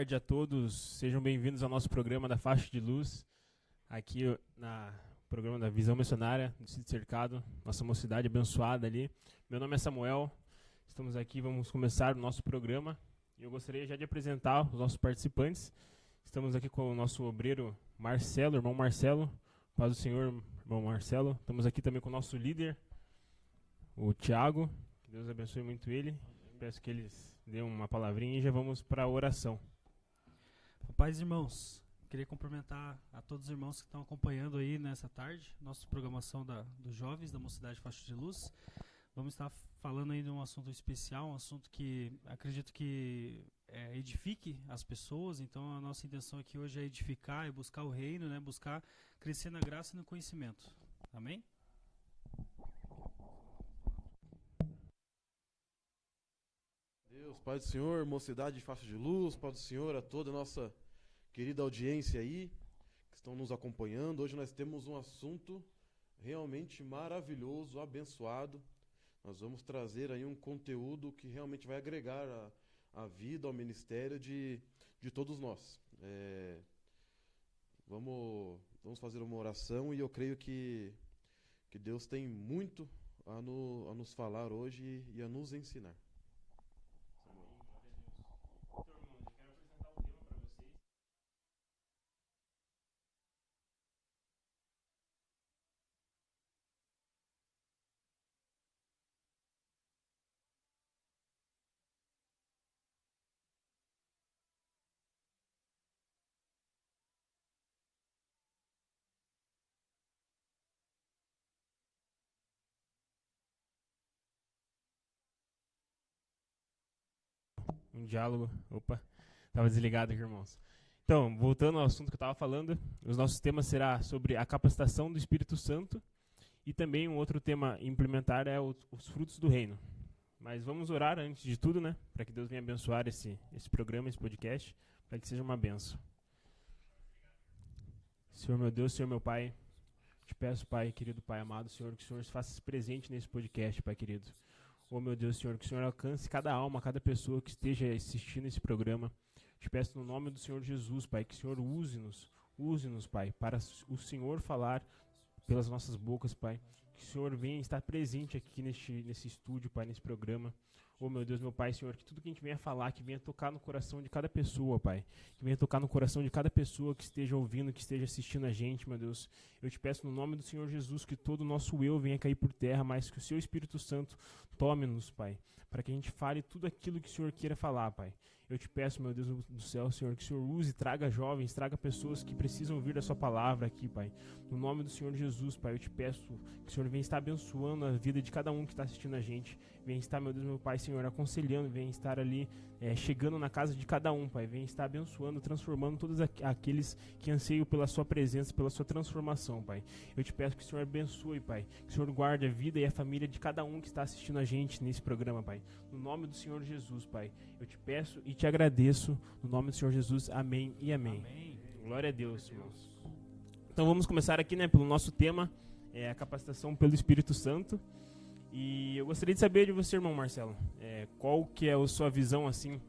tarde a todos, sejam bem-vindos ao nosso programa da Faixa de Luz, aqui no programa da Visão Missionária, do Distrito Cercado, nossa mocidade abençoada ali. Meu nome é Samuel, estamos aqui, vamos começar o nosso programa, e eu gostaria já de apresentar os nossos participantes. Estamos aqui com o nosso obreiro Marcelo, irmão Marcelo, paz do Senhor, irmão Marcelo. Estamos aqui também com o nosso líder, o Thiago, que Deus abençoe muito ele. Peço que eles dêem uma palavrinha e já vamos para a oração. Paz, irmãos, queria cumprimentar a todos os irmãos que estão acompanhando aí nessa tarde, nossa programação dos jovens da Mocidade Faixa de Luz. Vamos estar falando aí de um assunto especial, um assunto que acredito que edifique as pessoas. Então a nossa intenção aqui hoje é edificar, é buscar o reino, né? Buscar crescer na graça e no conhecimento. Amém? Deus, Pai do Senhor, Mocidade Faixa de Luz, Pai do Senhor, a toda a nossa querida audiência aí, que estão nos acompanhando. Hoje nós temos um assunto realmente maravilhoso, abençoado. Nós vamos trazer aí um conteúdo que realmente vai agregar a vida, ao ministério de todos nós. Vamos fazer uma oração e eu creio que Deus tem muito a nos falar hoje e a nos ensinar. Um diálogo. Opa, estava desligado aqui, irmãos. Então, voltando ao assunto que eu estava falando, os nossos temas será sobre a capacitação do Espírito Santo e também um outro tema implementar é os frutos do reino. Mas vamos orar antes de tudo, né? Para que Deus venha abençoar esse programa, esse podcast, para que seja uma bênção. Senhor meu Deus, Senhor meu Pai, te peço, Pai, querido Pai amado, Senhor, que o Senhor se faça presente nesse podcast, Pai querido. Oh, meu Deus, Senhor, que o Senhor alcance cada alma, cada pessoa que esteja assistindo esse programa. Te peço no nome do Senhor Jesus, Pai, que o Senhor use-nos, Pai, para o Senhor falar pelas nossas bocas, Pai. Que o Senhor venha estar presente aqui nesse estúdio, Pai, nesse programa. Oh, meu Deus, meu Pai, Senhor, que tudo que a gente venha falar, que venha tocar no coração de cada pessoa, Pai. Que venha tocar no coração de cada pessoa que esteja ouvindo, que esteja assistindo a gente, meu Deus. Eu te peço no nome do Senhor Jesus que todo o nosso eu venha cair por terra, mas que o Seu Espírito Santo tome-nos, Pai, para que a gente fale tudo aquilo que o Senhor queira falar, Pai. Eu te peço, meu Deus do céu, Senhor, que o Senhor use, traga jovens, traga pessoas que precisam ouvir a Sua palavra aqui, Pai. No nome do Senhor Jesus, Pai, eu te peço que o Senhor venha estar abençoando a vida de cada um que está assistindo a gente. Venha estar, meu Deus, meu Pai, Senhor, aconselhando, venha estar ali chegando na casa de cada um, Pai. Venha estar abençoando, transformando todos aqueles que anseiam pela Sua presença, pela Sua transformação, Pai. Eu te peço que o Senhor abençoe, Pai, que o Senhor guarde a vida e a família de cada um que está assistindo a gente nesse programa, Pai. No nome do Senhor Jesus, Pai, eu te peço e te agradeço, no nome do Senhor Jesus, amém e amém. Amém. Glória a Deus, irmãos. Então vamos começar aqui, né, pelo nosso tema, a capacitação pelo Espírito Santo. E eu gostaria de saber de você, irmão Marcelo, qual que é a sua visão, assim,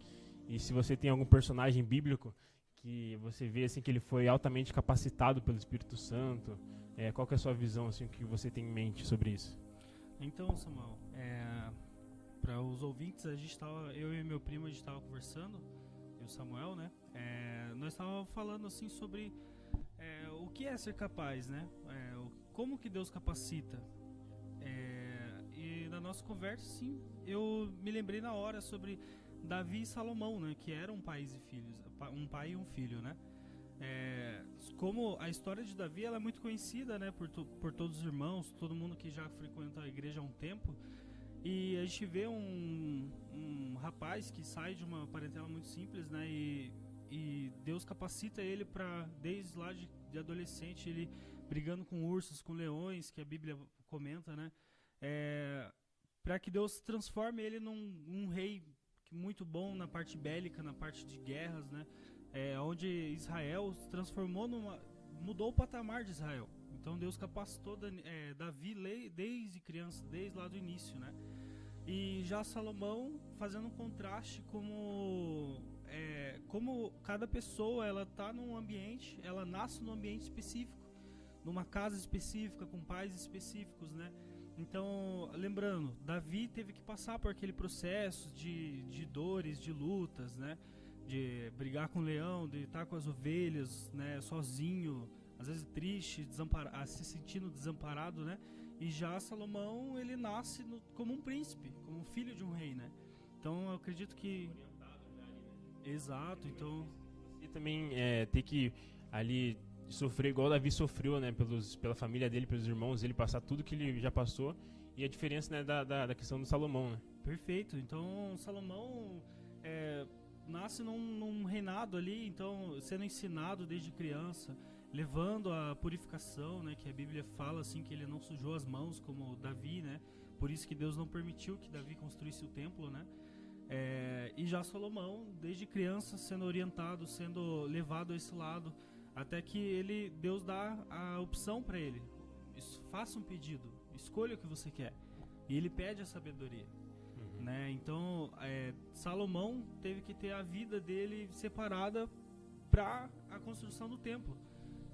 e se você tem algum personagem bíblico que você vê, assim, que ele foi altamente capacitado pelo Espírito Santo, qual que é a sua visão, assim, o que você tem em mente sobre isso? Então, Samuel, para os ouvintes, eu e meu primo, a gente estava conversando, e o Samuel, né? Nós estávamos falando, assim, sobre o que é ser capaz, né? Como que Deus capacita. E na nossa conversa, sim, eu me lembrei na hora sobre Davi e Salomão, né? Que eram pais e filhos, um pai e um filho, né? Como a história de Davi, ela é muito conhecida, né? Por todos os irmãos, todo mundo que já frequenta a igreja há um tempo. E a gente vê um rapaz que sai de uma parentela muito simples, né? E Deus capacita ele para, desde lá de adolescente, ele brigando com ursos, com leões, que a Bíblia comenta, né? Para que Deus transforme ele num rei muito bom na parte bélica, na parte de guerras, né? Onde Israel se transformou mudou o patamar de Israel. Então Deus capacitou Davi desde criança, desde lá do início, né? E já Salomão fazendo um contraste como como cada pessoa ela tá num ambiente, ela nasce num ambiente específico, numa casa específica, com pais específicos, né? Então, lembrando, Davi teve que passar por aquele processo de dores, de lutas, né? De brigar com o leão, de estar com as ovelhas, né? Sozinho, às vezes triste, se sentindo desamparado, né? E já Salomão, ele nasce como um príncipe, como um filho de um rei, né? Então, eu acredito que... Exato, então... E também ter que ali sofrer igual Davi sofreu, né? Pela família dele, pelos irmãos dele, passar tudo que ele já passou. E a diferença, né, da questão do Salomão, né? Perfeito. Então, Salomão nasce num reinado ali, então, sendo ensinado desde criança, levando a purificação, né? Que a Bíblia fala, assim, que ele não sujou as mãos como Davi, né? Por isso que Deus não permitiu que Davi construísse o templo, né? E já Salomão, desde criança, sendo orientado, sendo levado a esse lado, até que Deus dá a opção para ele. Faça um pedido, escolha o que você quer. E ele pede a sabedoria. Né? Então, Salomão teve que ter a vida dele separada para a construção do templo.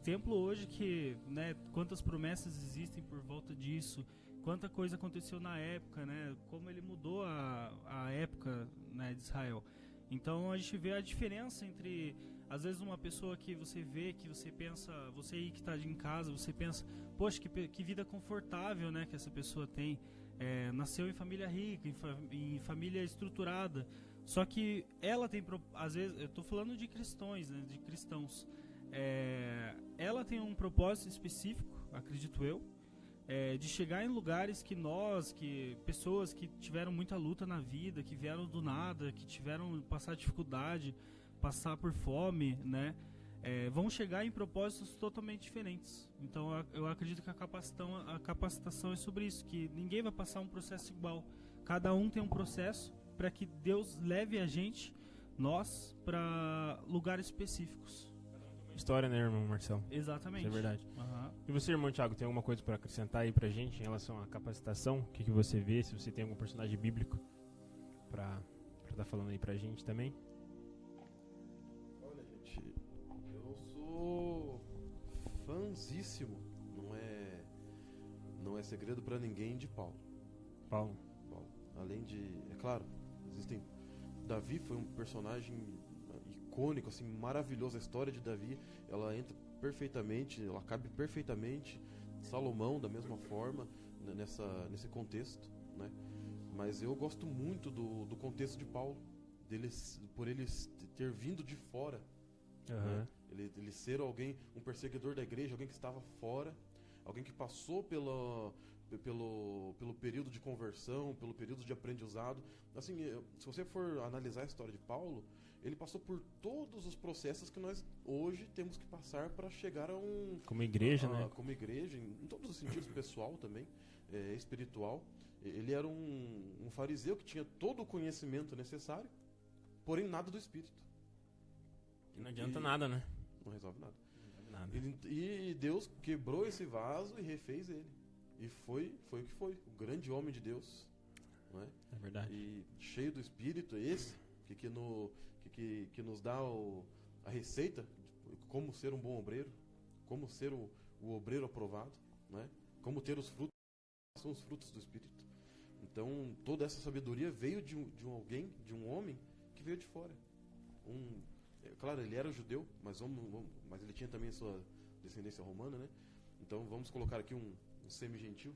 Templo hoje que, né, quantas promessas existem por volta disso, quanta coisa aconteceu na época, né, como ele mudou a época, né, de Israel. Então a gente vê a diferença entre, às vezes, uma pessoa que você vê, que você pensa, você aí que está em casa, você pensa, poxa, que vida confortável, né, que essa pessoa tem. Nasceu em família rica, em família estruturada. Só que ela tem, às vezes, eu estou falando de cristãos, né, de cristãos. Ela tem um propósito específico, acredito eu, de chegar em lugares que pessoas que tiveram muita luta na vida, que vieram do nada, que tiveram passar dificuldade, passar por fome, né, vão chegar em propósitos totalmente diferentes. Então eu acredito que a capacitação é sobre isso, que ninguém vai passar um processo igual. Cada um tem um processo para que Deus leve a gente, nós, para lugares específicos. História, né, irmão Marcelo? Exatamente. Isso é verdade. Uhum. E você, irmão Thiago, tem alguma coisa para acrescentar aí pra gente em relação à capacitação? O que você vê? Se você tem algum personagem bíblico pra estar falando aí pra gente também? Olha, gente, eu sou fãzíssimo, não é segredo pra ninguém, de Paulo. Paulo. Além de, é claro, Davi foi um personagem icônico, assim, maravilhoso. A história de Davi, ela entra perfeitamente, ela cabe perfeitamente. Salomão, da mesma forma, nesse contexto, né? Mas eu gosto muito do contexto de Paulo, por ele ter vindo de fora, né? Ele ser um perseguidor da igreja, alguém que estava fora, alguém que passou pelo período de conversão, pelo período de aprendizado. Assim, se você for analisar a história de Paulo, ele passou por todos os processos que nós hoje temos que passar para chegar a como igreja, né? Como igreja, em todos os sentidos, pessoal também, espiritual. Ele era um fariseu que tinha todo o conhecimento necessário, porém nada do espírito. Não adianta nada, né? Não resolve nada. Nada. E Deus quebrou esse vaso e refez ele. E foi o que foi. O grande homem de Deus. Não é? É verdade. E cheio do Espírito, esse que nos dá a receita de como ser um bom obreiro, como ser o obreiro aprovado, né? Como ter os frutos, são os frutos do Espírito. Então, toda essa sabedoria veio de um homem que veio de fora. Claro, ele era judeu, mas ele tinha também a sua descendência romana, né? Então, vamos colocar aqui um semi-gentil.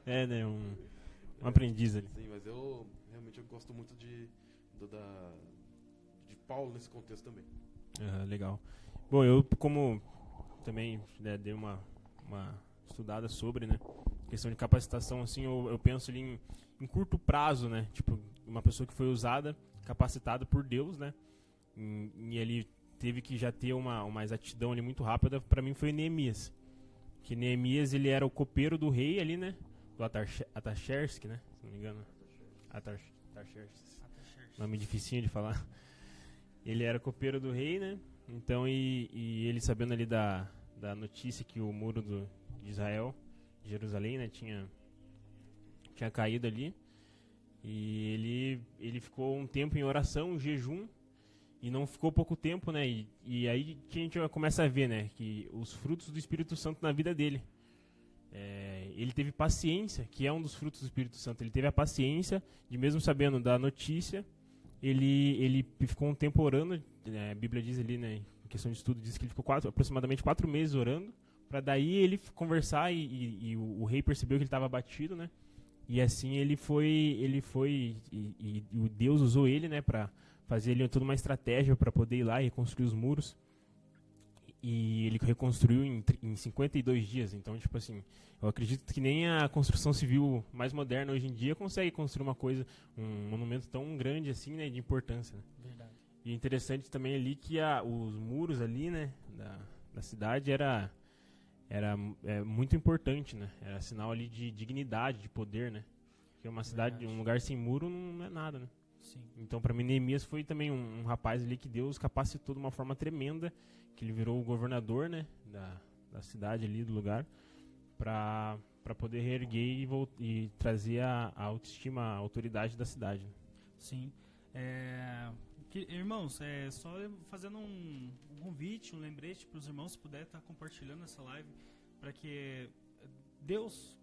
Né? Um aprendiz ali. Sim, mas eu realmente gosto muito de Paulo nesse contexto também. Legal. Bom, eu como também dei uma estudada sobre, né, questão de capacitação, assim, eu penso ali em curto prazo, né, tipo, uma pessoa que foi usada, capacitada por Deus, né, e ele teve que já ter uma exatidão ali muito rápida. Pra mim foi Neemias, que Neemias, ele era o copeiro do rei ali, né, do Artaxerxes, né, se não me engano. Artaxerxes. Nome dificinho de falar. Ele era copeiro do rei, né? Então, e ele sabendo ali da notícia que o muro de Israel, de Jerusalém, né, tinha caído ali. E ele ficou um tempo em oração, em jejum, e não ficou pouco tempo, né? E aí que a gente começa a ver, né? Que os frutos do Espírito Santo na vida dele. Ele teve paciência, que é um dos frutos do Espírito Santo. Ele teve a paciência de, mesmo sabendo da notícia, ele ficou um tempo orando. A Bíblia diz ali, né? Em questão de estudo, diz que ele ficou aproximadamente 4 meses orando, para daí ele conversar e o rei percebeu que ele estava abatido, né? E assim ele foi e o Deus usou ele, né, para fazer ali toda uma estratégia para poder ir lá e reconstruir os muros. E ele reconstruiu em 52 dias. Então, tipo assim, eu acredito que nem a construção civil mais moderna hoje em dia consegue construir uma coisa, um monumento tão grande assim, né, de importância. Né? Verdade. E interessante também ali que os muros ali, né, da cidade era muito importante, né? Era sinal ali de dignidade, de poder, né? Porque uma cidade, um lugar sem muro não é nada, né? Sim. Então, para mim, Neemias foi também um rapaz ali que Deus capacitou de uma forma tremenda, que ele virou o governador, né? Da cidade ali, do lugar, para poder reerguer e trazer a autoestima, a autoridade da cidade. Sim. Irmãos, só fazendo um convite, um lembrete para os irmãos, se puder estar compartilhando essa live, para que Deus,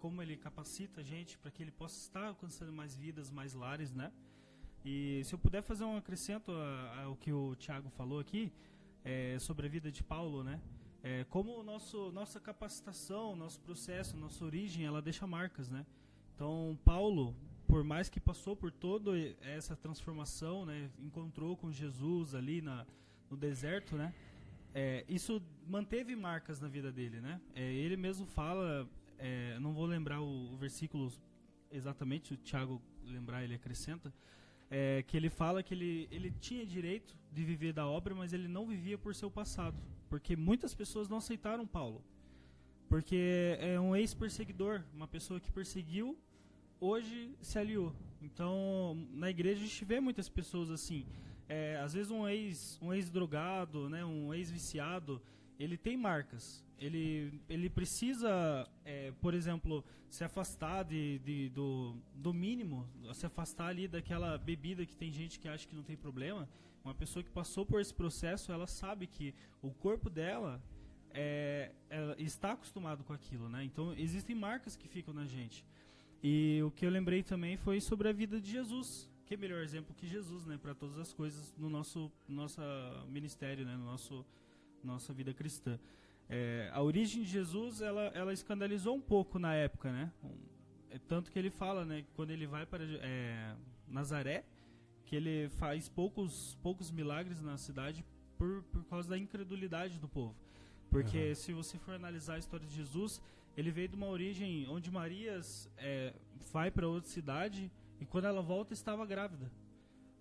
como Ele capacita a gente, para que Ele possa estar alcançando mais vidas, mais lares, né? E se eu puder fazer um acrescento ao que o Thiago falou aqui, sobre a vida de Paulo, né? Como nossa capacitação, nosso processo, nossa origem, ela deixa marcas, né? Então, Paulo, por mais que passou por toda essa transformação, né, encontrou com Jesus ali no deserto, né, isso manteve marcas na vida dele, né? Ele mesmo fala, não vou lembrar o versículo exatamente, o Thiago lembrar, ele acrescenta, que ele fala que ele tinha direito de viver da obra, mas ele não vivia por seu passado, porque muitas pessoas não aceitaram Paulo, porque é um ex-perseguidor, uma pessoa que perseguiu, hoje se aliou. Então, na igreja a gente vê muitas pessoas assim. Às vezes um ex-drogado, né, um ex-viciado, ele tem marcas. Ele precisa, por exemplo, se afastar do mínimo, se afastar ali daquela bebida que tem gente que acha que não tem problema. Uma pessoa que passou por esse processo, ela sabe que o corpo dela ela está acostumado com aquilo, né? Então, existem marcas que ficam na gente. E o que eu lembrei também foi sobre a vida de Jesus. Que melhor exemplo que Jesus, né? Para todas as coisas no nosso ministério, né? Nossa vida cristã. A origem de Jesus, ela escandalizou um pouco na época, né? Tanto que ele fala, né? Quando ele vai para Nazaré, que ele faz poucos milagres na cidade por causa da incredulidade do povo. Porque se você for analisar a história de Jesus, ele veio de uma origem onde Maria vai para outra cidade e quando ela volta estava grávida.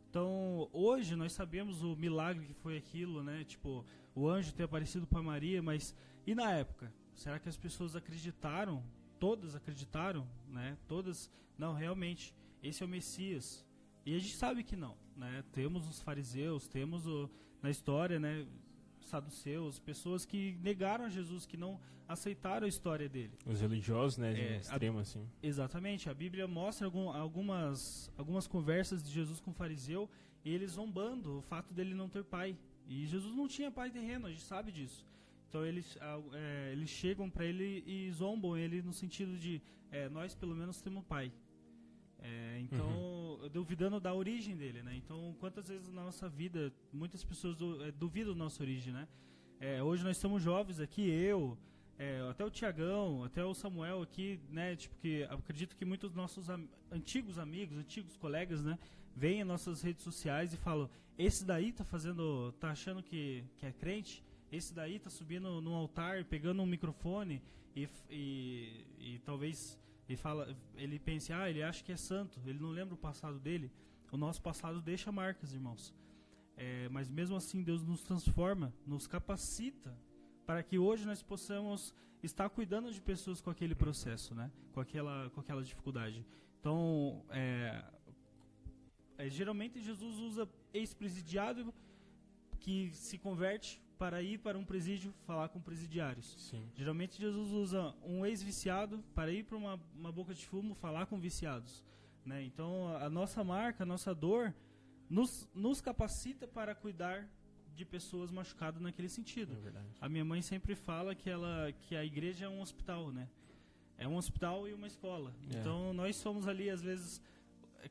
Então, hoje nós sabemos o milagre que foi aquilo, né? Tipo, o anjo ter aparecido para Maria, mas e na época? Será que as pessoas acreditaram? Todas acreditaram, né? Todas, não, realmente, esse é o Messias. E a gente sabe que não, né? Temos os fariseus, temos na história, né? Saduceus, pessoas que negaram a Jesus, que não aceitaram a história dele. Os religiosos, né, de extremo, assim. Exatamente, a Bíblia mostra algumas conversas de Jesus com o fariseu, e eles zombando o fato dele não ter pai. E Jesus não tinha pai terreno, a gente sabe disso. Então eles chegam para ele e zombam ele no sentido de, nós pelo menos temos pai. Então, duvidando da origem dele, né? Então, quantas vezes na nossa vida, muitas pessoas duvidam da nossa origem, né? Hoje nós estamos jovens aqui, até o Tiagão, até o Samuel aqui, né? Tipo, que acredito que muitos dos nossos antigos amigos, antigos colegas, né? Veem em nossas redes sociais e falam, esse daí tá achando que é crente? Esse daí tá subindo no altar, pegando um microfone e talvez... Ele pensa, ele acha que é santo, ele não lembra o passado dele. O nosso passado deixa marcas, irmãos. Mas mesmo assim Deus nos transforma, nos capacita para que hoje nós possamos estar cuidando de pessoas com aquele processo, né? Com aquela dificuldade. Então, geralmente Jesus usa ex-presidiário que se converte para ir para um presídio falar com presidiários. Sim. Geralmente Jesus usa um ex-viciado para ir para uma boca de fumo falar com viciados. né? Então a nossa marca, a nossa dor nos capacita para cuidar de pessoas machucadas naquele sentido. É verdade. A minha mãe sempre fala que a igreja é um hospital, né? É um hospital e uma escola. É. Então nós somos ali às vezes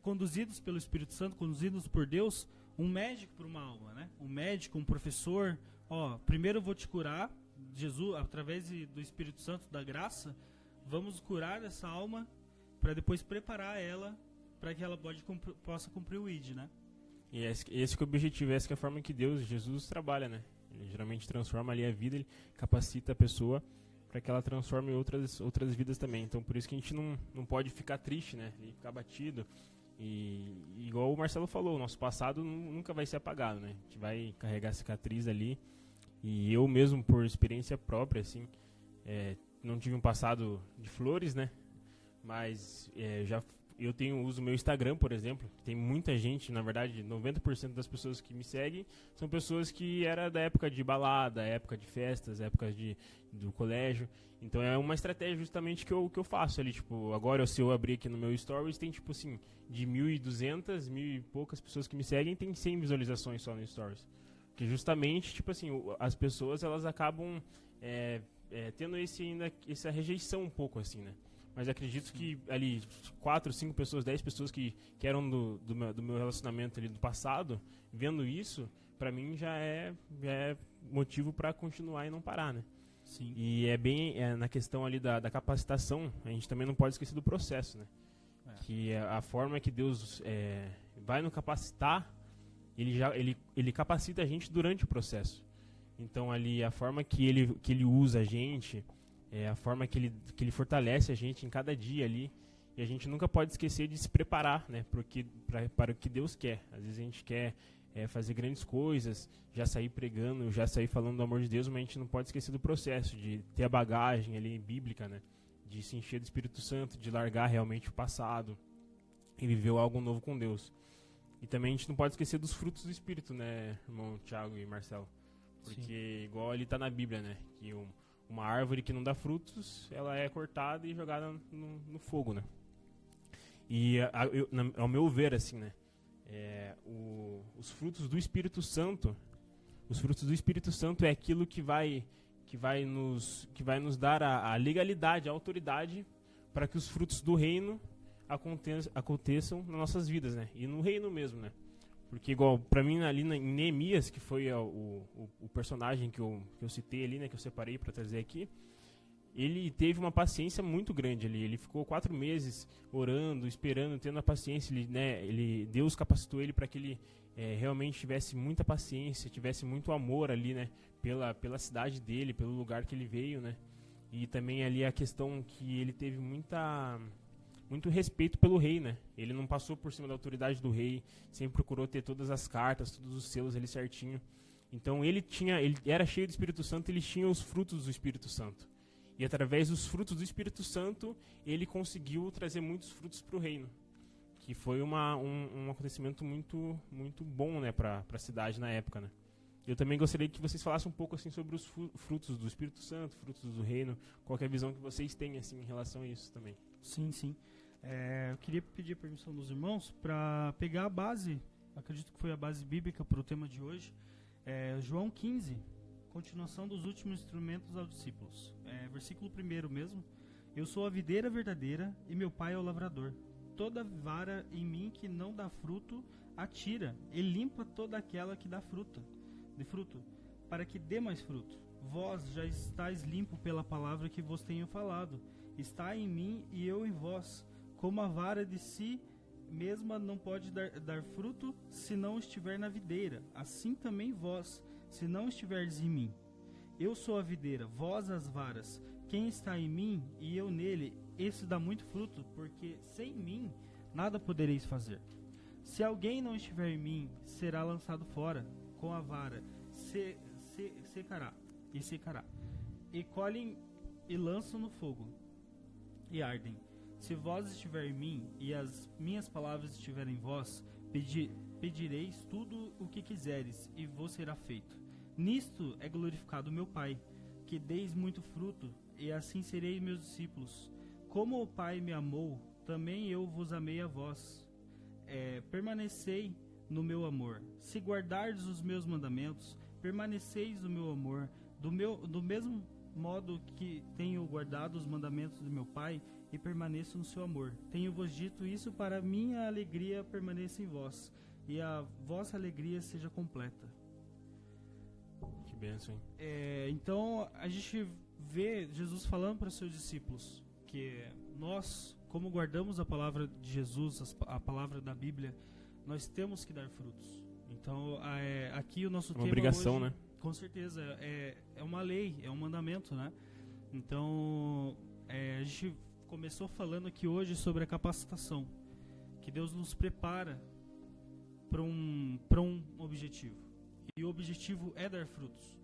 conduzidos pelo Espírito Santo, conduzidos por Deus, um médico para uma alma, né? Um médico, um professor. Primeiro eu vou te curar, Jesus, através do Espírito Santo, da graça, vamos curar essa alma para depois preparar ela para que ela possa cumprir o ID, né? E esse que é o objetivo, essa que é a forma que Jesus trabalha, né? Ele geralmente transforma ali a vida, ele capacita a pessoa para que ela transforme outras vidas também. Então por isso que a gente não pode ficar triste, né? E ficar batido. E igual o Marcelo falou, o nosso passado nunca vai ser apagado, né? A gente vai carregar cicatriz ali. E eu mesmo, por experiência própria, assim, não tive um passado de flores, né? Mas eu uso o meu Instagram, por exemplo. Tem muita gente, na verdade, 90% das pessoas que me seguem são pessoas que era da época de balada, época de festas, época do colégio. Então é uma estratégia justamente que eu faço ali, tipo, agora se eu abrir aqui no meu Stories, tem tipo assim, de 1.200, 1.000 e poucas pessoas que me seguem, tem 100 visualizações só no Stories. Que justamente, tipo assim, as pessoas elas acabam tendo essa rejeição um pouco assim, né? Mas acredito que ali 4, 5 pessoas, 10 pessoas que eram do meu relacionamento ali do passado, vendo isso, pra mim já é motivo pra continuar e não parar, né? Sim. E na questão ali da capacitação, a gente também não pode esquecer do processo, né? Que a forma que Deus vai nos capacitar, ele capacita a gente durante o processo. Então ali a forma que ele usa a gente, a forma que ele fortalece a gente em cada dia ali, e a gente nunca pode esquecer de se preparar, né, para o que Deus quer. Às vezes a gente quer fazer grandes coisas, já sair pregando, já sair falando do amor de Deus, mas a gente não pode esquecer do processo, de ter a bagagem ali bíblica, né, de se encher do Espírito Santo, de largar realmente o passado e viver algo novo com Deus. E também a gente não pode esquecer dos frutos do Espírito, né, irmão Thiago e Marcelo? Porque Sim. igual ali tá na Bíblia, né, que uma árvore que não dá frutos, ela é cortada e jogada no fogo, né? E ao meu ver, assim, né, os frutos do Espírito Santo, é aquilo que vai nos dar a legalidade, a autoridade para que os frutos do reino aconteçam nas nossas vidas, né? E no reino mesmo, né? Porque igual, pra mim, ali em Neemias, que foi o personagem que eu citei ali, né, que eu separei pra trazer aqui, ele teve uma paciência muito grande ali. Ele ficou 4 meses orando, esperando, tendo a paciência. Deus capacitou ele para que ele realmente tivesse muita paciência, tivesse muito amor ali, né, pela cidade dele, pelo lugar que ele veio, né. E também ali a questão que ele teve muito respeito pelo rei, né? Ele não passou por cima da autoridade do rei, sempre procurou ter todas as cartas, todos os selos ali certinho. Então ele era cheio do Espírito Santo, ele tinha os frutos do Espírito Santo. E através dos frutos do Espírito Santo, ele conseguiu trazer muitos frutos para o reino. Que foi um acontecimento muito, muito bom, né, para a cidade na época, né? Eu também gostaria que vocês falassem um pouco assim sobre os frutos do Espírito Santo, frutos do reino, qual que é a visão que vocês têm assim em relação a isso também. Sim. Eu queria pedir a permissão dos irmãos para pegar a base, acredito que foi a base bíblica para o tema de hoje, João 15, continuação dos últimos instrumentos aos discípulos. Versículo 1 mesmo. Eu sou a videira verdadeira e meu pai é o lavrador. Toda vara em mim que não dá fruto, atira e limpa toda aquela que dá fruto, para que dê mais fruto. Vós já estáis limpo pela palavra que vos tenho falado. Está em mim e eu em vós. Como a vara de si mesma não pode dar fruto se não estiver na videira, assim também vós, se não estiverdes em mim. Eu sou a videira, vós as varas. Quem está em mim e eu nele, esse dá muito fruto, porque sem mim nada podereis fazer. Se alguém não estiver em mim, será lançado fora com a vara, secará. E colhem e lançam no fogo, e ardem. Se vós estiver em mim, e as minhas palavras estiverem em vós, pedireis tudo o que quiseres, e vos será feito. Nisto é glorificado meu Pai, que deis muito fruto, e assim serei meus discípulos. Como o Pai me amou, também eu vos amei a vós. Permanecei no meu amor. Se guardardes os meus mandamentos, permaneceis no meu amor. Do mesmo modo que tenho guardado os mandamentos do meu Pai, e permaneço no seu amor. Tenho-vos dito isso para minha alegria permaneça em vós, e a vossa alegria seja completa. Que bênção, hein? Então a gente vê Jesus falando para os seus discípulos que nós, como guardamos a palavra de Jesus, a palavra da Bíblia, nós temos que dar frutos. Então aqui o nosso tema obrigação, hoje, né? Com certeza, é uma lei, é um mandamento, né? Então a gente começou falando aqui hoje sobre a capacitação, que Deus nos prepara para um objetivo. E o objetivo é dar frutos.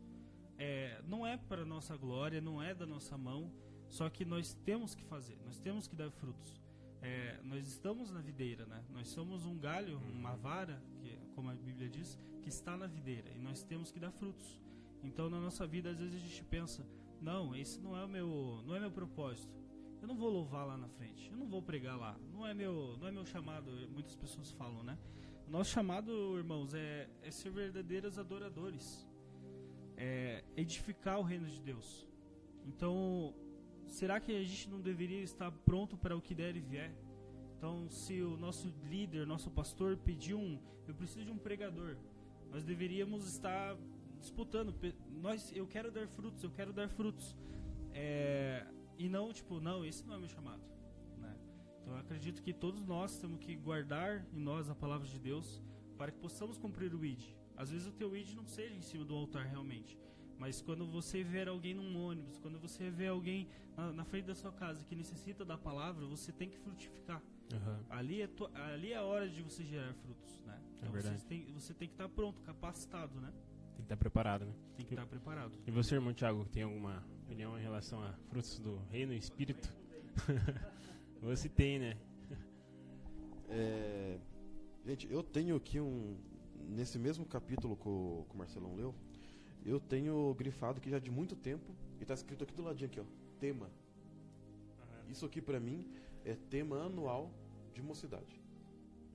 Não é para nossa glória, não é da nossa mão, só que nós temos que fazer, nós temos que dar frutos. Nós estamos na videira, né? Nós somos um galho, uma vara, como a Bíblia diz, que está na videira, e nós temos que dar frutos. Então na nossa vida às vezes a gente pensa, não, esse não é meu propósito. Eu não vou louvar lá na frente, eu não vou pregar lá, não é meu chamado. Muitas pessoas falam, né? Nosso chamado, irmãos, é ser verdadeiros adoradores, edificar o reino de Deus. Então, será que a gente não deveria estar pronto para o que der e vier? Então, se o nosso líder, nosso pastor pediu eu preciso de um pregador, nós deveríamos estar disputando. Eu quero dar frutos. E não, não, esse não é meu chamado, né? Então eu acredito que todos nós temos que guardar em nós a palavra de Deus para que possamos cumprir o ID. Às vezes o teu ID não seja em cima do altar realmente, mas quando você ver alguém num ônibus, quando você ver alguém na frente da sua casa que necessita da palavra, você tem que frutificar. Uhum. Ali é a hora de você gerar frutos, né? Então você tem que estar pronto, capacitado, né? Tem que estar preparado, né? Tem que estar preparado. E você, irmão Thiago, tem alguma opinião em relação a frutos do reino e espírito? Você tem, né? Gente, eu tenho aqui nesse mesmo capítulo que o Marcelão leu, eu tenho grifado que já de muito tempo, e está escrito aqui do ladinho aqui, ó, tema. Uhum. Isso aqui pra mim é tema anual de mocidade.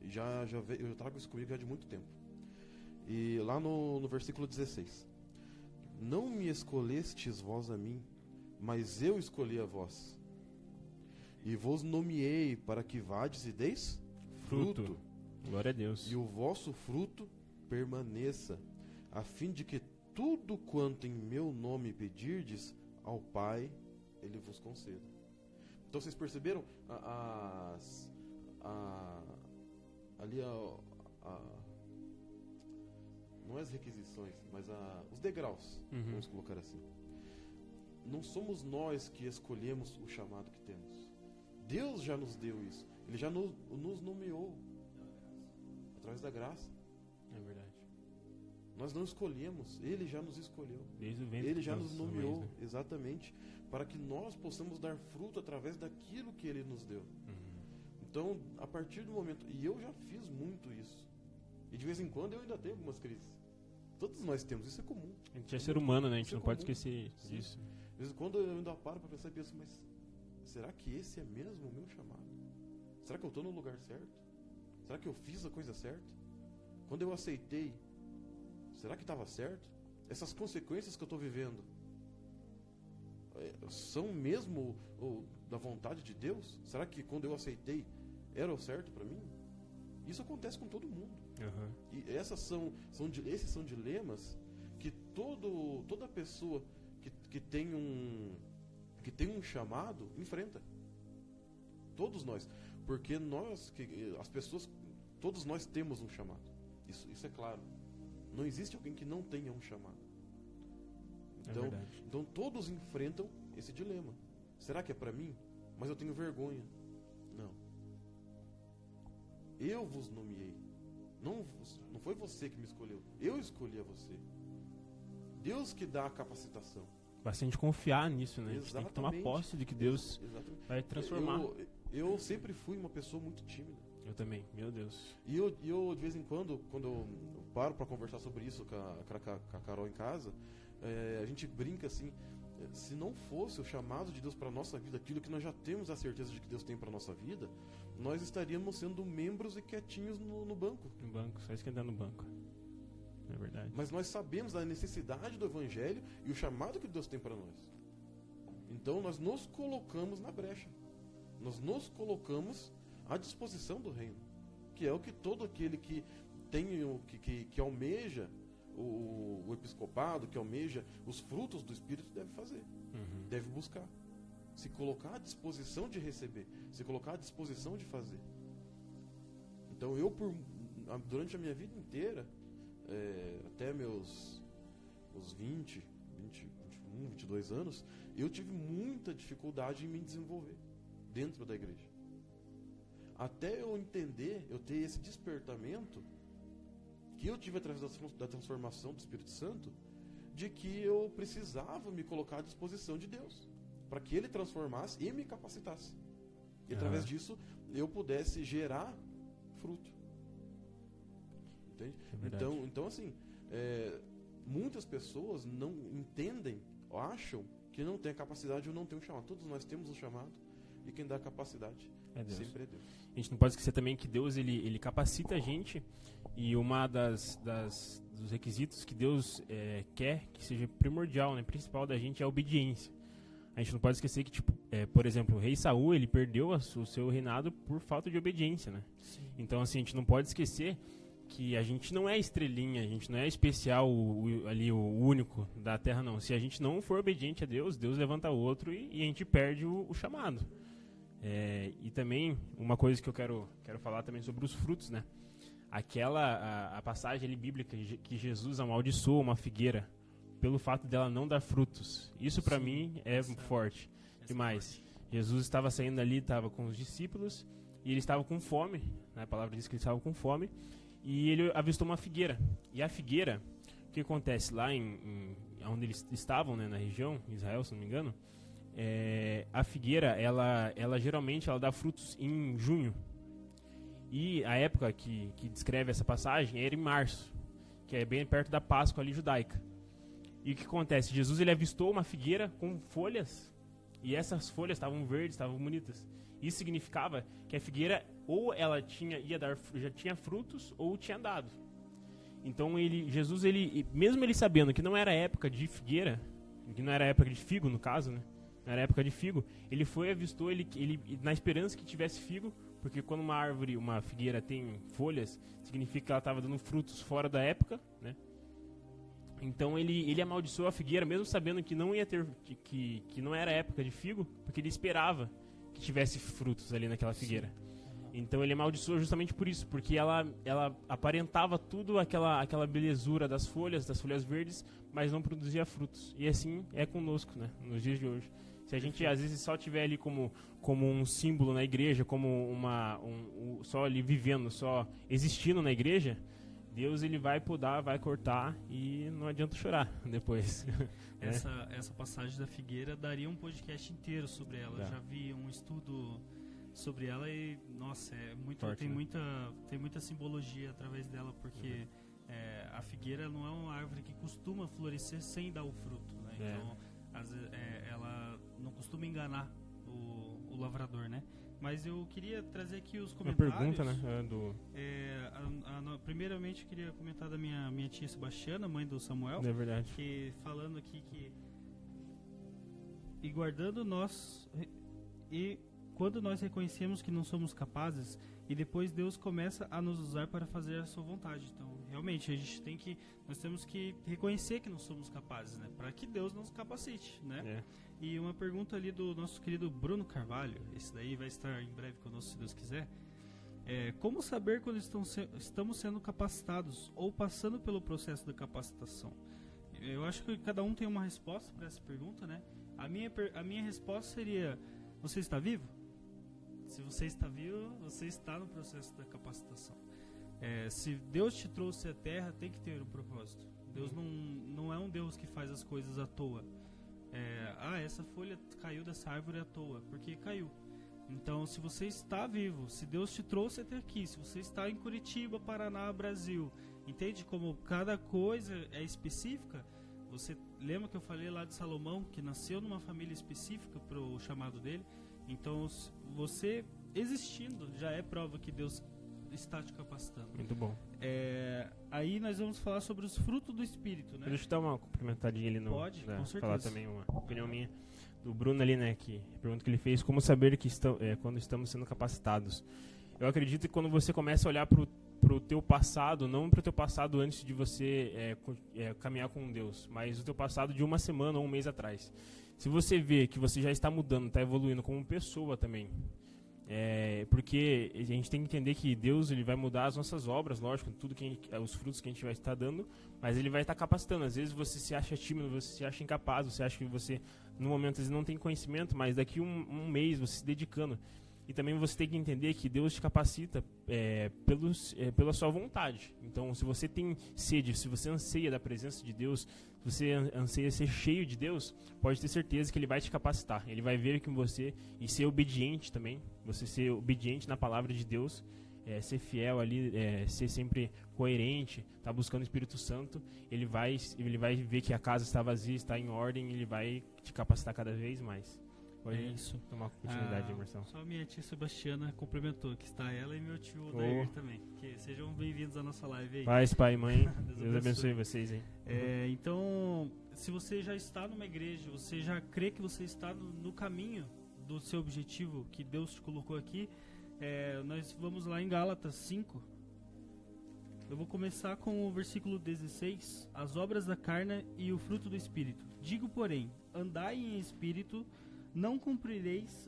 Eu trago isso comigo já de muito tempo. E lá no versículo 16: não me escolhestes vós a mim, mas eu escolhi a vós, e vos nomeei para que vades e deis fruto. Glória a Deus. E o vosso fruto permaneça, a fim de que tudo quanto em meu nome pedirdes ao Pai, Ele vos conceda. Então vocês perceberam ali não as requisições, mas os degraus, vamos colocar assim. Não somos nós que escolhemos o chamado que temos. Deus já nos deu isso. Ele já nos nomeou através da graça. É verdade. Nós não escolhemos, Ele já nos escolheu. Desde o ventre Ele já nos nomeou, né? exatamente, para que nós possamos dar fruto através daquilo que Ele nos deu. Então, a partir do momento... E eu já fiz muito isso. E de vez em quando eu ainda tenho algumas crises. Todos nós temos, isso é comum. A gente é ser humano, né? A gente não pode esquecer Sim. disso. De vez em quando eu ainda paro para pensar e penso, mas será que esse é mesmo o meu chamado? Será que eu estou no lugar certo? Será que eu fiz a coisa certa? Quando eu aceitei, será que estava certo? Essas consequências que eu estou vivendo são mesmo da vontade de Deus? Será que quando eu aceitei era o certo para mim? Isso acontece com todo mundo. Uhum. E esses são dilemas que toda pessoa que tem um chamado enfrenta. Todos nós. Porque todos nós temos um chamado. Isso é claro. Não existe alguém que não tenha um chamado. Então todos enfrentam esse dilema. Será que é para mim? Mas eu tenho vergonha. Não. Eu vos nomeei. Não foi você que me escolheu. Eu escolhi a você. Deus que dá a capacitação. Bastante confiar nisso, né? A gente tem que tomar Exatamente. posse de que Deus vai transformar. Eu sempre fui uma pessoa muito tímida. Eu também, meu Deus. E eu de vez em quando eu paro para conversar sobre isso com a Carol em casa, a gente brinca assim, se não fosse o chamado de Deus para a nossa vida, aquilo que nós já temos a certeza de que Deus tem para a nossa vida, nós estaríamos sendo membros e quietinhos no banco. No banco, só esquentando no banco. É verdade. Mas nós sabemos da necessidade do Evangelho e o chamado que Deus tem para nós. Então nós nos colocamos na brecha. Nós nos colocamos à disposição do reino. Que é o que todo aquele que tem, que almeja o episcopado, que almeja os frutos do Espírito, deve fazer. Deve buscar. Se colocar à disposição de receber. Se colocar à disposição de fazer. Então durante a minha vida inteira, até meus 20, 21, 22 anos, eu tive muita dificuldade em me desenvolver dentro da igreja. Até eu entender, eu ter esse despertamento que eu tive através da transformação do Espírito Santo, de que eu precisava me colocar à disposição de Deus, para que Ele transformasse e me capacitasse. E através disso, eu pudesse gerar fruto. Entende? Então assim, muitas pessoas não entendem, ou acham que não tem a capacidade ou não tem um chamado. Todos nós temos um chamado, e quem dá a capacidade sempre é Deus. A gente não pode esquecer também que Deus ele capacita a gente, e uma dos requisitos que Deus quer que seja primordial, né, principal da gente, é a obediência. A gente não pode esquecer que, por exemplo, o rei Saul, ele perdeu o seu reinado por falta de obediência, né? Sim. Então, assim, a gente não pode esquecer que a gente não é estrelinha, a gente não é especial, o único da terra, não. Se a gente não for obediente a Deus, Deus levanta outro e a gente perde o chamado. E também, uma coisa que eu quero falar também sobre os frutos, né? A passagem ali bíblica que Jesus amaldiçoou uma figueira pelo fato dela não dar frutos. Isso para mim é forte demais. Jesus estava saindo ali, estava com os discípulos, e ele estava com fome, né? A palavra diz que ele estava com fome, e ele avistou uma figueira. E a figueira, o que acontece lá onde eles estavam, né, na região, em Israel, se não me engano, a figueira, ela geralmente dá frutos em junho. E a época que descreve essa passagem era em março, que é bem perto da Páscoa ali judaica. E o que acontece? Jesus ele avistou uma figueira com folhas, e essas folhas estavam verdes, estavam bonitas. Isso significava que a figueira ou ela já tinha frutos ou tinha dado. Então Jesus, mesmo ele sabendo que não era época de figueira, que não era época de figo no caso, né? Não era época de figo, ele avistou ele na esperança que tivesse figo, porque quando uma figueira tem folhas, significa que ela estava dando frutos fora da época, né? Então ele amaldiçoou a figueira, mesmo sabendo que não ia ter, que não era época de figo, porque ele esperava que tivesse frutos ali naquela figueira. Então ele amaldiçoou justamente por isso, porque ela aparentava tudo aquela belezura das folhas verdes, mas não produzia frutos. E assim é conosco, né, nos dias de hoje. Se a gente às vezes só tiver ali como um símbolo na igreja, como só ali vivendo, só existindo na igreja, Deus ele vai podar, vai cortar, e não adianta chorar depois. Essa passagem da figueira daria um podcast inteiro sobre ela. Eu já vi um estudo sobre ela e, nossa, forte, tem, né? tem muita simbologia através dela, porque a figueira não é uma árvore que costuma florescer sem dar o fruto, né? Então, ela não costuma enganar o lavrador, né? Mas eu queria trazer aqui os comentários. Uma pergunta, né? Primeiramente, eu queria comentar da minha tia Sebastiana, mãe do Samuel. É verdade. Que falando aqui que... E guardando nós... E quando nós reconhecemos que não somos capazes, e depois Deus começa a nos usar para fazer a sua vontade. Então, realmente, nós temos que reconhecer que não somos capazes, né? Para que Deus nos capacite, né? E uma pergunta ali do nosso querido Bruno Carvalho, esse daí vai estar em breve conosco, se Deus quiser. Como saber quando estamos sendo capacitados ou passando pelo processo da capacitação? Eu acho que cada um tem uma resposta para essa pergunta, né? A minha resposta seria: você está vivo? Se você está vivo, você está no processo da capacitação. Se Deus te trouxe à terra, tem que ter um propósito. Deus não é um Deus que faz as coisas à toa. Essa folha caiu dessa árvore à toa, porque caiu. Então, se você está vivo, se Deus te trouxe até aqui, se você está em Curitiba, Paraná, Brasil, entende como cada coisa é específica? Você lembra que eu falei lá de Salomão, que nasceu numa família específica para o chamado dele? Então, você existindo já é prova que Deus está te capacitando. Muito bom. Aí nós vamos falar sobre os frutos do Espírito, né? Deixa eu dar uma complementadinha ali no... Pode, com certeza. Falar também uma opinião minha do Bruno ali, né? Que a pergunta que ele fez, como saber que quando estamos sendo capacitados? Eu acredito que quando você começa a olhar pro teu passado, não pro teu passado antes de você caminhar com Deus, mas o teu passado de uma semana ou um mês atrás. Se você vê que você já está mudando, está evoluindo como pessoa também, porque a gente tem que entender que Deus ele vai mudar as nossas obras, lógico, tudo os frutos que a gente vai estar dando, mas ele vai estar capacitando. Às vezes você se acha tímido, você se acha incapaz, você acha que você, no momento, às vezes não tem conhecimento, mas daqui um mês, você se dedicando. E também você tem que entender que Deus te capacita pela sua vontade. Então, se você tem sede, se você anseia da presença de Deus, se você anseia ser cheio de Deus, pode ter certeza que Ele vai te capacitar. Ele vai ver que você, e ser obediente também, você ser obediente na palavra de Deus, ser fiel ali, ser sempre coerente, tá buscando o Espírito Santo, ele vai ver que a casa está vazia, está em ordem, ele vai te capacitar cada vez mais. Pode isso. Tomar continuidade, Emerson. Só minha tia Sebastiana complementou, que está ela e meu tio Odair também. Que sejam bem-vindos à nossa live aí. Paz, pai e mãe, Deus abençoe vocês, hein? Então, se você já está numa igreja, você já crê que você está no caminho do seu objetivo que Deus te colocou aqui, nós vamos lá em Gálatas 5. Eu vou começar com o versículo 16. As obras da carne e o fruto do Espírito. Digo, porém, andai em Espírito, não cumprireis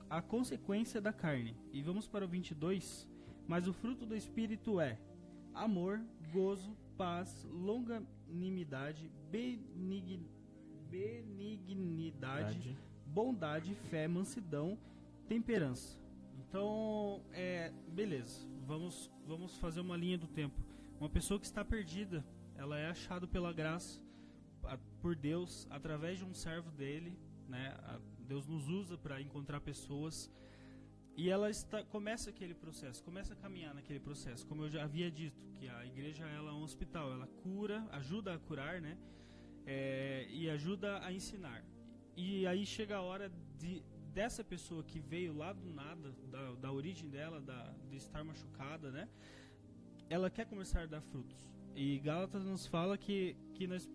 a consequência da carne. E vamos para o 22. Mas o fruto do Espírito é amor, gozo, paz, longanimidade, benignidade, bondade, fé, mansidão, temperança. Então, beleza. Vamos fazer uma linha do tempo. Uma pessoa que está perdida, ela é achada pela graça, por Deus, através de um servo dele, né? Deus nos usa para encontrar pessoas e ela começa aquele processo, começa a caminhar naquele processo. Como eu já havia dito, que a igreja ela é um hospital, ela cura, ajuda a curar, né? E ajuda a ensinar. E aí chega a hora dessa pessoa que veio lá do nada, da origem dela, de estar machucada, né? Ela quer começar a dar frutos. E Gálatas nos fala que nós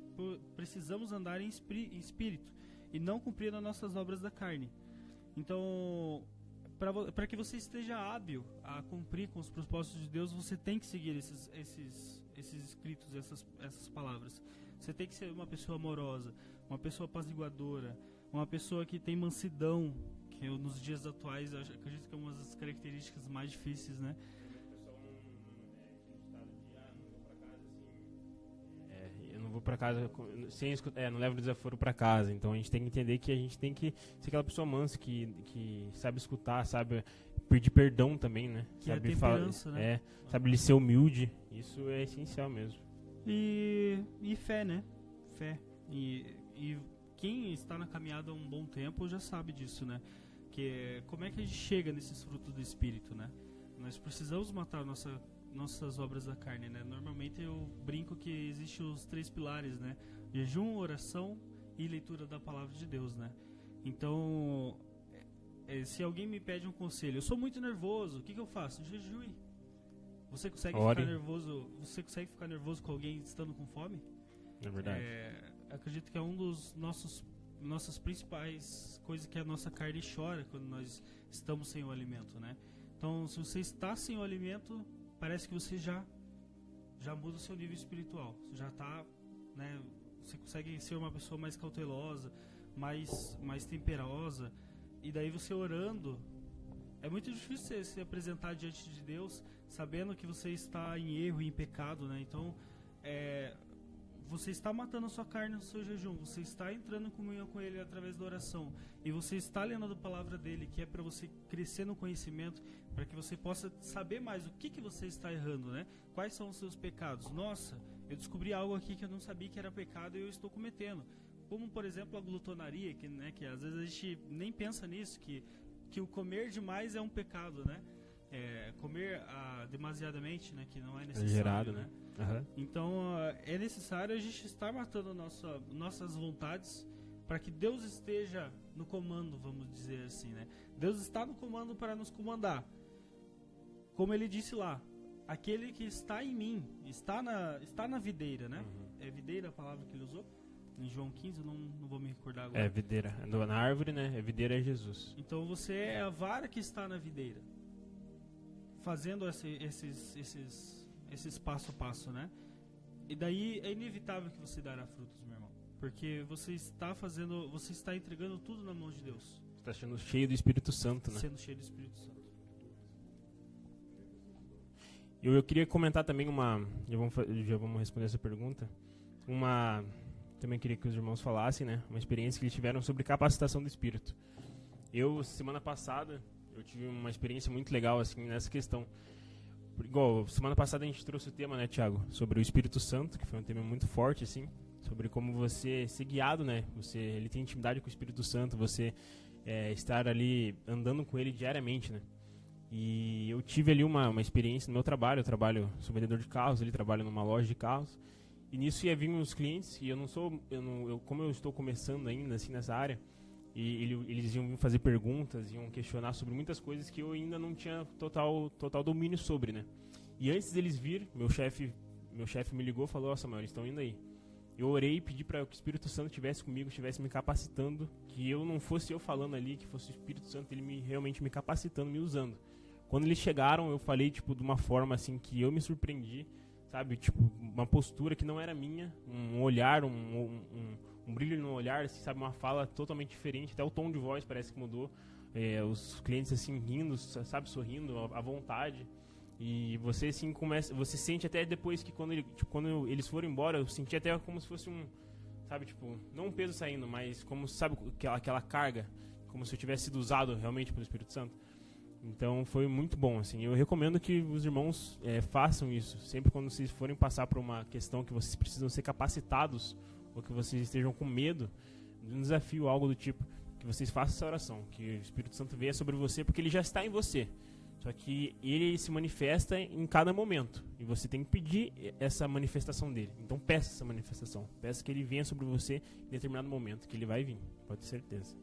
precisamos andar em espírito e não cumprir as nossas obras da carne. Então, para que você esteja hábil a cumprir com os propósitos de Deus, você tem que seguir esses escritos, essas palavras. Você tem que ser uma pessoa amorosa, uma pessoa apaziguadora, uma pessoa que tem mansidão, que nos dias atuais eu acredito que é uma das características mais difíceis, né? Eu não vou pra casa sem escutar, não levo o desaforo pra casa. Então a gente tem que entender que a gente tem que ser aquela pessoa mansa que sabe escutar, sabe pedir perdão também, né? Que sabe é temperança, né? Sabe ele ser humilde. Isso é essencial mesmo. E fé, né? Fé. E quem está na caminhada há um bom tempo já sabe disso, né? Como é que a gente chega nesses frutos do Espírito, né? Nós precisamos matar nossas obras da carne, né? Normalmente eu brinco que existem os 3 pilares, né? Jejum, oração e leitura da palavra de Deus, né? Então, se alguém me pede um conselho, eu sou muito nervoso, o que eu faço? Jejue. Você consegue ficar nervoso? Você consegue ficar nervoso com alguém estando com fome? É verdade. Acredito que é um dos nossas principais coisas que a nossa carne chora quando nós estamos sem o alimento, né? Então, se você está sem o alimento, parece que você já muda o seu nível espiritual. Você já está, né? Você consegue ser uma pessoa mais cautelosa, mais temperosa. E daí você orando, é muito difícil você se apresentar diante de Deus sabendo que você está em erro, em pecado, né? Então, você está matando a sua carne no seu jejum, você está entrando em comunhão com Ele através da oração, e você está lendo a palavra dEle, que é para você crescer no conhecimento, para que você possa saber mais o que você está errando, né? Quais são os seus pecados? Nossa, eu descobri algo aqui que eu não sabia que era pecado e eu estou cometendo. Como, por exemplo, a glutonaria, que às vezes a gente nem pensa nisso, que o comer demais é um pecado, né? comer demasiadamente, né, que não é Exagerado, necessário, né? né? Então é necessário a gente estar matando nossas vontades para que Deus esteja no comando, vamos dizer assim, né? Deus está no comando para nos comandar. Como ele disse lá, aquele que está em mim, está na videira, né? É videira a palavra que ele usou? Em João 15, eu não vou me recordar agora. É videira. Na árvore, né? É videira é Jesus. Então você é a vara que está na videira. Fazendo esses passo a passo, né? E daí é inevitável que você dará frutos, meu irmão. Porque você está entregando tudo na mão de Deus. Está sendo cheio do Espírito Santo, né? Sendo cheio do Espírito Santo. Eu queria comentar também já vamos responder essa pergunta. Também queria que os irmãos falassem, né? Uma experiência que eles tiveram sobre capacitação do Espírito. Semana passada, eu tive uma experiência muito legal, assim, nessa questão. Igual, semana passada a gente trouxe o tema, né, Thiago? Sobre o Espírito Santo, que foi um tema muito forte, assim. Sobre como você ser guiado, né? Ele tem intimidade com o Espírito Santo, você estar ali andando com ele diariamente, né? E eu tive ali uma experiência no meu trabalho. Eu sou vendedor de carros, ele trabalha numa loja de carros. E nisso ia vir uns clientes, e como eu estou começando ainda assim nessa área, e eles iam fazer perguntas, iam questionar sobre muitas coisas que eu ainda não tinha total domínio sobre, né? E antes deles vir, meu chefe me ligou e falou: "Ó, Samuel, eles estão indo aí." Eu orei e pedi para que o Espírito Santo estivesse comigo, estivesse me capacitando, que eu não fosse eu falando ali, que fosse o Espírito Santo realmente me capacitando, me usando. Quando eles chegaram, eu falei, de uma forma assim que eu me surpreendi, sabe? Uma postura que não era minha, um olhar, um brilho no olhar, assim, sabe? Uma fala totalmente diferente, até o tom de voz parece que mudou. Os clientes assim rindo, sabe? Sorrindo à vontade. E você assim você sente até depois que quando eles foram embora, eu senti até como se fosse sabe? Não um peso saindo, mas como, sabe? Aquela carga, como se eu tivesse sido usado realmente pelo Espírito Santo. Então foi muito bom, assim. Eu recomendo que os irmãos façam isso. Sempre quando vocês forem passar por uma questão que vocês precisam ser capacitados, ou que vocês estejam com medo de um desafio, algo do tipo, que vocês façam essa oração, que o Espírito Santo venha sobre você, porque ele já está em você. Só que ele se manifesta em cada momento, e você tem que pedir essa manifestação dele. Então peça essa manifestação, peça que ele venha sobre você em determinado momento, que ele vai vir, pode ter certeza.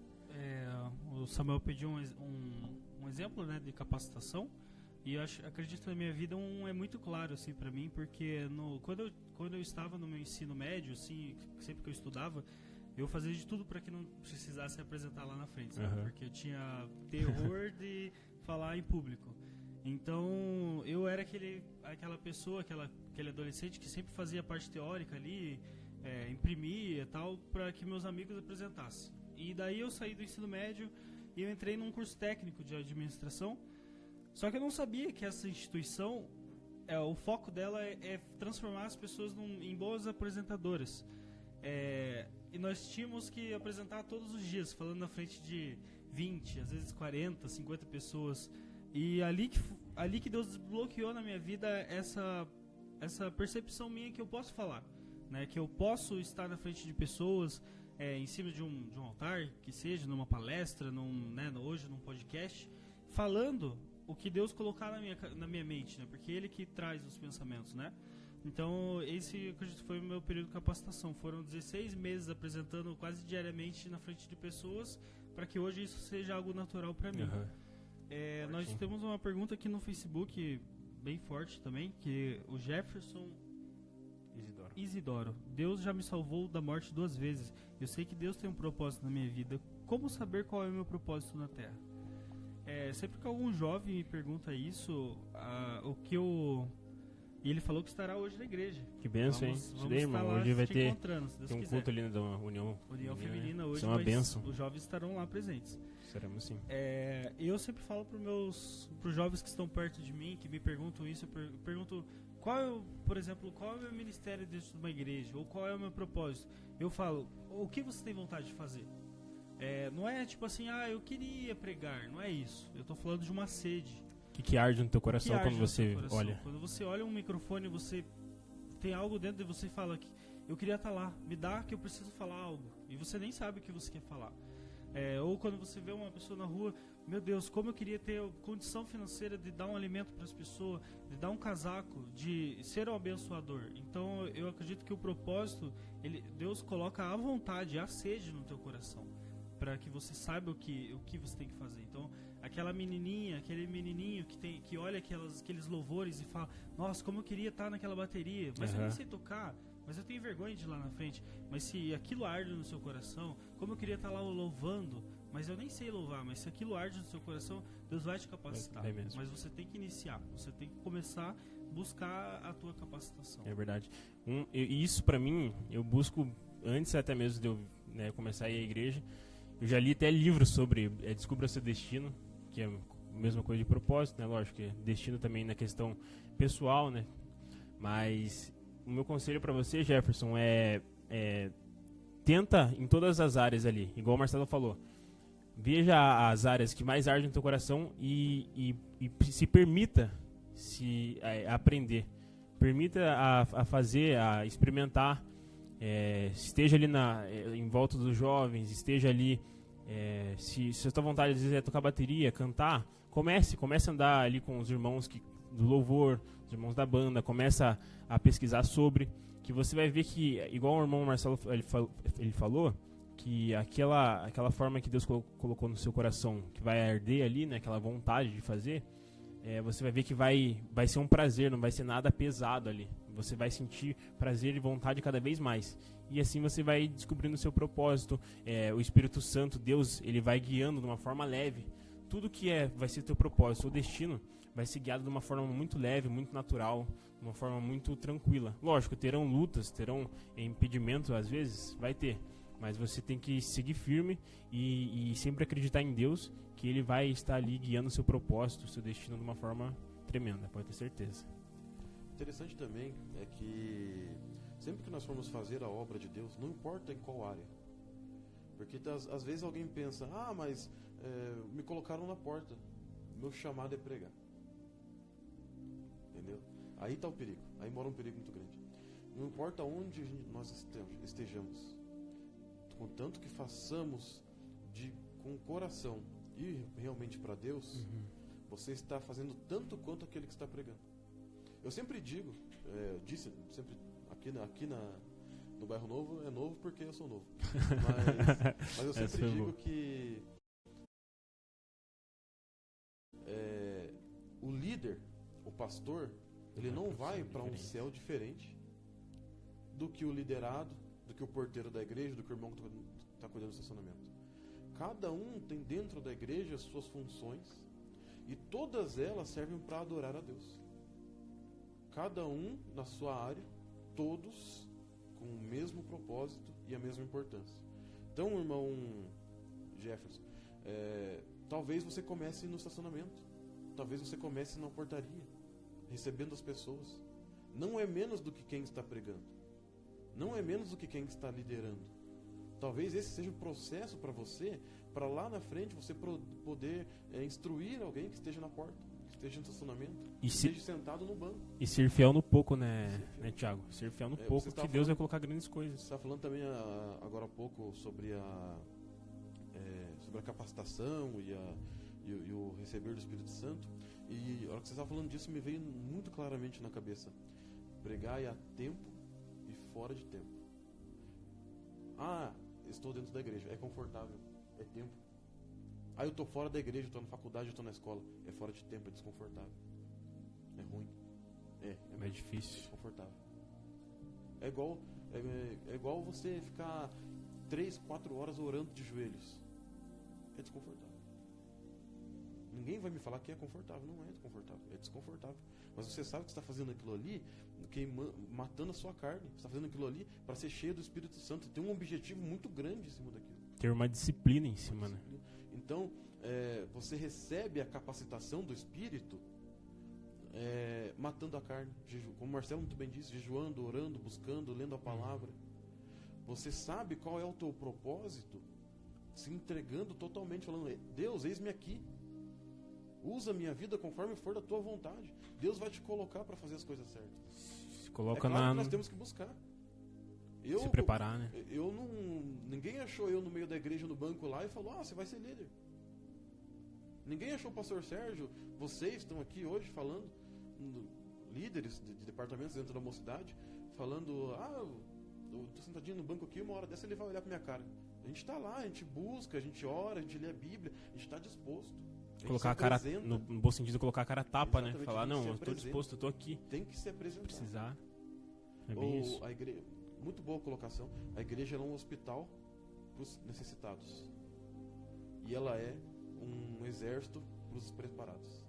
O Samuel pediu um exemplo, né, de capacitação, e eu acredito na minha vida é muito claro assim para mim, porque quando eu estava no meu ensino médio, assim, sempre que eu estudava, eu fazia de tudo para que não precisasse apresentar lá na frente, sabe? Porque eu tinha terror de falar em público. Então eu era aquela pessoa, aquele adolescente que sempre fazia a parte teórica ali, imprimia e tal, para que meus amigos apresentassem. E daí eu saí do ensino médio e eu entrei num curso técnico de administração. Só que eu não sabia que essa instituição, o foco dela é transformar as pessoas em boas apresentadoras. E nós tínhamos que apresentar todos os dias, falando na frente de 20, às vezes 40, 50 pessoas. E ali que Deus desbloqueou na minha vida essa percepção minha que eu posso falar, né? Que eu posso estar na frente de pessoas, em cima de um altar, que seja numa palestra, hoje num podcast, falando o que Deus colocar na minha mente, né? Porque Ele que traz os pensamentos, né? Então, esse, acredito, foi o meu período de capacitação. Foram 16 meses apresentando quase diariamente na frente de pessoas, para que hoje isso seja algo natural para mim. Nós temos uma pergunta aqui no Facebook, bem forte também, que o Jefferson Isidoro: Deus já me salvou da morte 2 vezes. Eu sei que Deus tem um propósito na minha vida. Como saber qual é o meu propósito na Terra? Sempre que algum jovem me pergunta isso, e ele falou que estará hoje na igreja. Que benção, hein? Vamos irmão. Lá, hoje vai ter um quiser. Culto ali da União Feminina hoje. Isso é uma benção. Os jovens estarão lá presentes. Seremos sim. Eu sempre falo pros jovens que estão perto de mim, que me perguntam isso, eu pergunto por exemplo, qual é o meu ministério dentro de uma igreja, ou qual é o meu propósito. Eu falo: o que você tem vontade de fazer? Não é tipo assim, eu queria pregar, não é isso. Eu tô falando de uma sede. O que arde no teu coração quando você olha? Quando você olha um microfone, você tem algo dentro de você e fala que eu queria estar lá, me dá que eu preciso falar algo. E você nem sabe o que você quer falar. Ou quando você vê uma pessoa na rua, meu Deus, como eu queria ter condição financeira de dar um alimento para as pessoas, de dar um casaco, de ser um abençoador. Então eu acredito que o propósito, Deus coloca a vontade, a sede no teu coração, para que você saiba o que você tem que fazer. Então, aquela menininha, aquele menininho que olha aqueles louvores e fala, nossa, como eu queria estar naquela bateria, mas eu não sei tocar, mas eu tenho vergonha de ir lá na frente. Mas se aquilo arde no seu coração, como eu queria estar lá louvando, mas eu nem sei louvar, mas se aquilo arde no seu coração, Deus vai te capacitar. Mas você tem que iniciar, você tem que começar a buscar a tua capacitação. É verdade. Isso pra mim, eu busco, antes até mesmo de eu começar a ir à igreja, eu já li até livros sobre Descubra Seu Destino, que é a mesma coisa de propósito, né? Lógico que destino também na questão pessoal, né? Mas o meu conselho para você, Jefferson, tenta em todas as áreas ali, igual o Marcelo falou. Veja as áreas que mais ardem no teu coração e se permita aprender. Permita a fazer, a experimentar. Esteja ali em volta dos jovens, esteja ali. Se a tua vontade às vezes é tocar bateria, cantar, comece a andar ali com os irmãos do louvor, os irmãos da banda, começa a pesquisar sobre, que você vai ver que, igual o irmão Marcelo ele falou, que aquela forma que Deus colocou no seu coração, que vai arder ali, né, aquela vontade de fazer, você vai ver que vai ser um prazer, não vai ser nada pesado ali. Você vai sentir prazer e vontade cada vez mais. E assim você vai descobrindo o seu propósito. O Espírito Santo, Deus, ele vai guiando de uma forma leve. Tudo que vai ser teu propósito, seu destino, vai ser guiado de uma forma muito leve, muito natural, de uma forma muito tranquila. Lógico, terão lutas, terão impedimentos às vezes, vai ter. Mas você tem que seguir firme e sempre acreditar em Deus, que Ele vai estar ali guiando o seu propósito, o seu destino de uma forma tremenda, pode ter certeza. Interessante também é que sempre que nós formos fazer a obra de Deus, não importa em qual área, porque às vezes alguém pensa, mas me colocaram na porta, meu chamado é pregar, entendeu? Aí está o perigo, aí mora um perigo muito grande. Não importa onde nós estejamos, contanto que façamos com o coração e realmente para Deus, você está fazendo tanto quanto aquele que está pregando. Eu sempre digo, disse sempre aqui no Bairro Novo, é novo porque eu sou novo. Mas eu sempre digo que o líder, o pastor, ele não vai para um céu diferente do que o liderado, do que o porteiro da igreja, do que o irmão que está cuidando do estacionamento. Cada um tem dentro da igreja as suas funções e todas elas servem para adorar a Deus. Cada um na sua área, todos com o mesmo propósito e a mesma importância. Então, irmão Jefferson, talvez você comece no estacionamento, talvez você comece na portaria, recebendo as pessoas. Não é menos do que quem está pregando, não é menos do que quem está liderando. Talvez esse seja o processo para você, para lá na frente você poder instruir alguém que esteja na porta, esteja no estacionamento, esteja sentado no banco. E ser fiel no pouco, né Thiago? Ser fiel no pouco, que Deus vai colocar grandes coisas. Você está falando também agora há pouco sobre a capacitação e o receber do Espírito Santo. E a hora que você estava falando disso, me veio muito claramente na cabeça. Pregar a tempo e fora de tempo. Estou dentro da igreja, é confortável, é tempo. Eu estou fora da igreja, estou na faculdade, estou na escola, é fora de tempo, é desconfortável, é ruim, é mais difícil, desconfortável. É igual você ficar 3-4 horas orando de joelhos, é desconfortável. Ninguém vai me falar que é confortável, não é desconfortável, é desconfortável. Mas você sabe que você está fazendo aquilo ali, matando a sua carne. Você está fazendo aquilo ali para ser cheio do Espírito Santo. Tem um objetivo muito grande em cima daquilo. Ter uma disciplina em cima, né? Então, você recebe a capacitação do Espírito matando a carne. Como o Marcelo muito bem disse, jejuando, orando, buscando, lendo a palavra. Você sabe qual é o teu propósito, se entregando totalmente, falando, Deus, eis-me aqui. Usa a minha vida conforme for da tua vontade. Deus vai te colocar para fazer as coisas certas. Se coloca claro que nós temos que buscar. Se preparar, né? Ninguém achou eu no meio da igreja, no banco lá, e falou, você vai ser líder. Ninguém achou o pastor Sérgio, vocês estão aqui hoje falando, líderes de departamentos dentro da mocidade, falando, eu tô sentadinho no banco aqui, uma hora dessa ele vai olhar pra minha cara. A gente tá lá, a gente busca, a gente ora, a gente lê a Bíblia, a gente tá disposto. Colocar a cara, no bom sentido, colocar a cara a tapa, exatamente, né? Falar, não, eu tô disposto, eu tô aqui. Tem que se apresentar. Precisar. É bem isso. A igreja, muito boa colocação. A igreja é um hospital para os necessitados. E ela é um exército para os despreparados.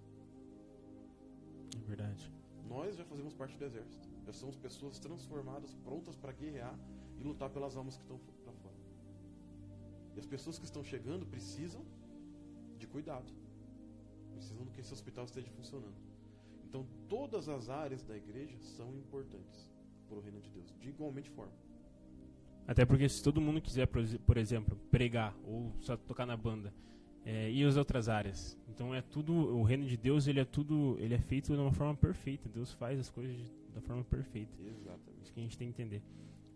É verdade. Nós já fazemos parte do exército. Já somos pessoas transformadas, prontas para guerrear e lutar pelas almas que estão para fora. E as pessoas que estão chegando precisam de cuidado. Precisam que esse hospital esteja funcionando. Então, todas as áreas da igreja são importantes para o reino de Deus, de igualmente forma. Até porque se todo mundo quiser, por exemplo, pregar ou só tocar na banda, e as outras áreas, então é tudo, o reino de Deus, ele é feito de uma forma perfeita. Deus faz as coisas da forma perfeita. Exatamente. Isso que a gente tem que entender.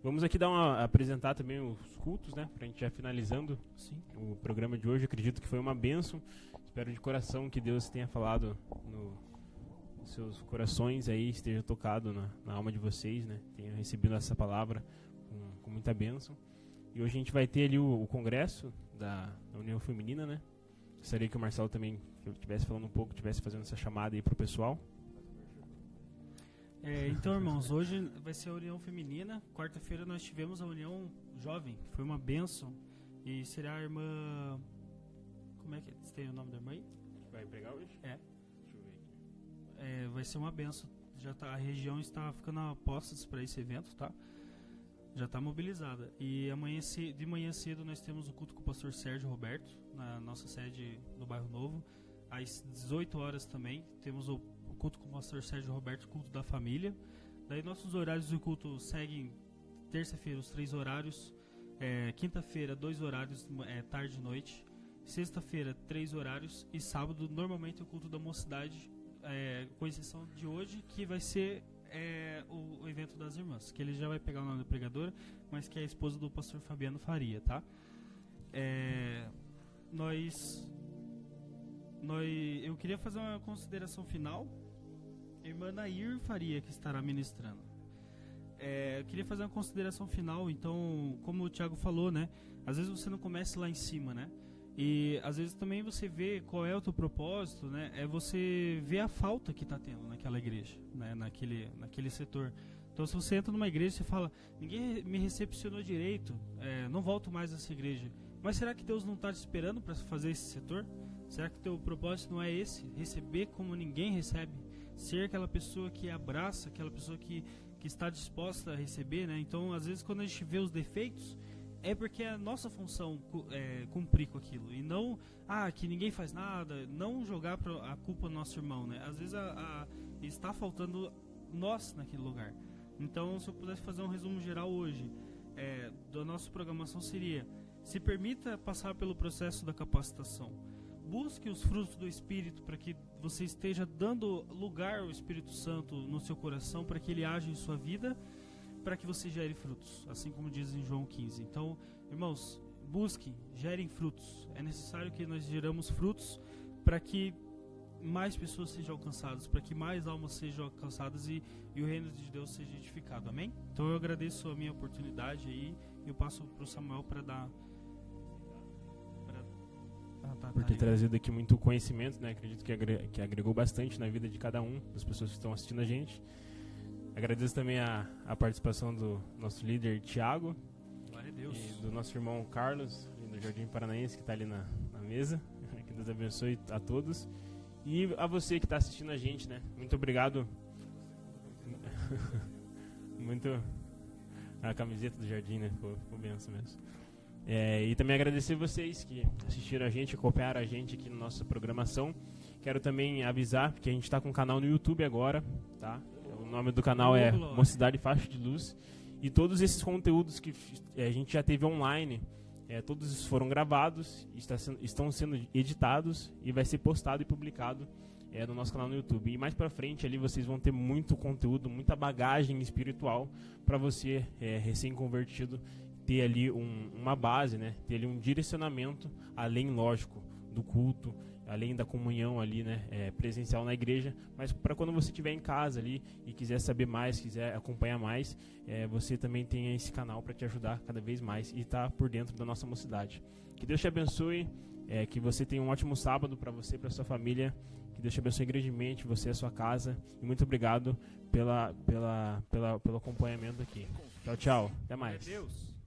Vamos aqui apresentar também os cultos, né? Pra gente já finalizando. Sim. O programa de hoje. Eu acredito que foi uma bênção. Espero de coração que Deus tenha falado nos seus corações aí, esteja tocado na alma de vocês, né? Tenha recebido essa palavra com muita bênção. E hoje a gente vai ter ali o congresso da União Feminina, né? Gostaria que o Marcelo também estivesse falando um pouco, estivesse fazendo essa chamada aí pro pessoal. Então, irmãos, hoje vai ser a União Feminina. Quarta-feira nós tivemos a União Jovem, que foi uma bênção. E será a irmã... Como é que você tem o nome da irmã aí? Vai pregar hoje? É. Deixa eu ver aqui. Vai ser uma bênção. A região está ficando a postos para esse evento, tá? Já está mobilizada. E de manhã cedo nós temos o culto com o pastor Sérgio Roberto, na nossa sede no Bairro Novo. Às 18 horas também temos o culto com o pastor Sérgio Roberto, culto da família. Daí nossos horários do culto seguem: terça-feira os 3 horários, quinta-feira 2 horários, tarde e noite, sexta-feira 3 horários e sábado normalmente o culto da mocidade, com exceção de hoje, que vai ser o evento das irmãs, que ele já vai pegar o nome da pregadora, mas que é a esposa do pastor Fabiano Faria, tá? Eu queria fazer uma consideração final. A irmã Nair Faria que estará ministrando. Eu queria fazer uma consideração final. Então, como o Thiago falou, né? Às vezes você não começa lá em cima, né? E às vezes também você vê qual é o teu propósito, né? Você vê a falta que está tendo naquela igreja, né? Naquele setor. Então, se você entra numa igreja e você fala, ninguém me recepcionou direito, não volto mais a essa igreja. Mas será que Deus não está te esperando para fazer esse setor? Será que o teu propósito não é esse? Receber como ninguém recebe? Ser aquela pessoa que abraça, aquela pessoa que está disposta a receber, né? Então, às vezes, quando a gente vê os defeitos, é porque é a nossa função cumprir com aquilo. E não, que ninguém faz nada, não jogar a culpa no nosso irmão, né? Às vezes está faltando nós naquele lugar. Então, se eu pudesse fazer um resumo geral hoje, da nossa programação seria: se permita passar pelo processo da capacitação. Busque os frutos do Espírito para que você esteja dando lugar ao Espírito Santo no seu coração, para que ele age em sua vida, para que você gere frutos, assim como diz em João 15. Então, irmãos, busquem, gerem frutos. É necessário que nós geramos frutos para que mais pessoas sejam alcançadas, para que mais almas sejam alcançadas e o reino de Deus seja edificado. Amém? Então eu agradeço a minha oportunidade aí e eu passo para o Samuel para dar... por ter trazido aqui muito conhecimento, né? Acredito que agregou bastante na vida de cada um, das pessoas que estão assistindo a gente. Agradeço também a participação do nosso líder Thiago, glória a Deus, e do nosso irmão Carlos, do Jardim Paranaense, que está ali na mesa. Que Deus abençoe a todos. E a você que está assistindo a gente, né? Muito obrigado. Muito... A camiseta do Jardim, né? Ficou benção mesmo. E também agradecer vocês que assistiram a gente, acompanharam a gente aqui na nossa programação. Quero também avisar que a gente está com um canal no YouTube agora, tá? O nome do canal é Mocidade Faixa de Luz. E todos esses conteúdos que a gente já teve online, todos foram gravados, estão sendo editados e vai ser postado e publicado no nosso canal no YouTube. E mais pra frente ali vocês vão ter muito conteúdo, muita bagagem espiritual para você, recém-convertido, ter ali uma base, né? Ter ali um direcionamento, além, lógico, do culto, além da comunhão ali, né, presencial na igreja, mas para quando você estiver em casa ali e quiser saber mais, quiser acompanhar mais, você também tem esse canal para te ajudar cada vez mais e estar por dentro da nossa mocidade. Que Deus te abençoe, que você tenha um ótimo sábado para você e para sua família, que Deus te abençoe grandemente, você e a sua casa, e muito obrigado pelo acompanhamento aqui. Tchau, tchau, até mais. Deus.